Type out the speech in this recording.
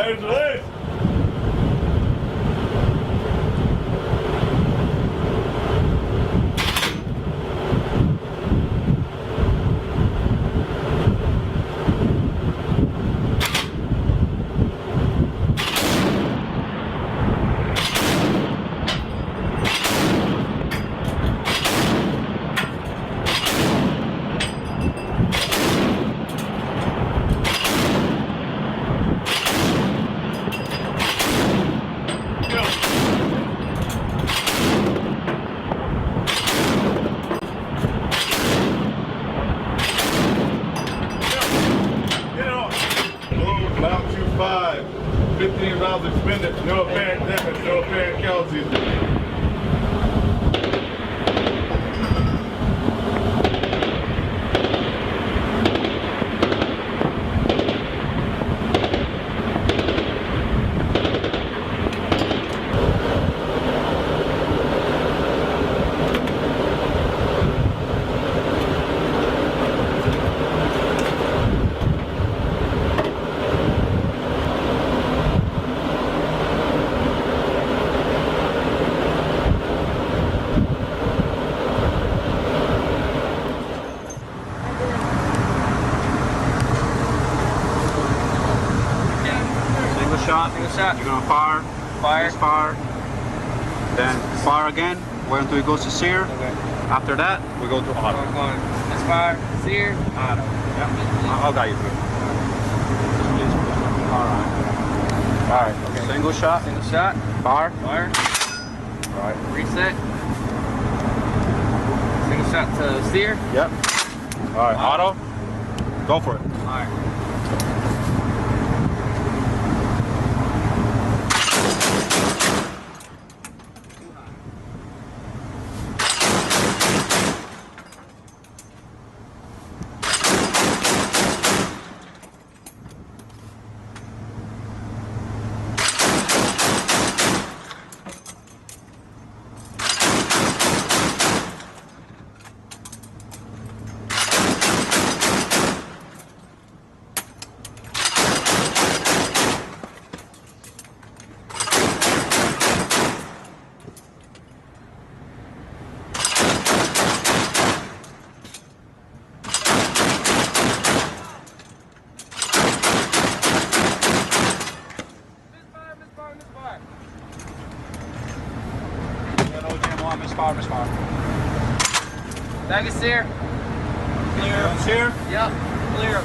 Congratulations. Round 2-5, 15 rounds expended, no apparent damage, no apparent casualties. Single shot. You're gonna fire. Fire. Then fire again. Wait until it goes to sear. Okay. After that, we go to auto. We're going misfire, sear, auto. Yeah. I'll guide you through. All right. Okay. Single shot. Single shot. Fire. Fire. All right. Reset. Single shot to sear. Yep. All right. Auto. Go for it. All right. Misfire. Bag of sear. Clear. Sear. Yep. Clear.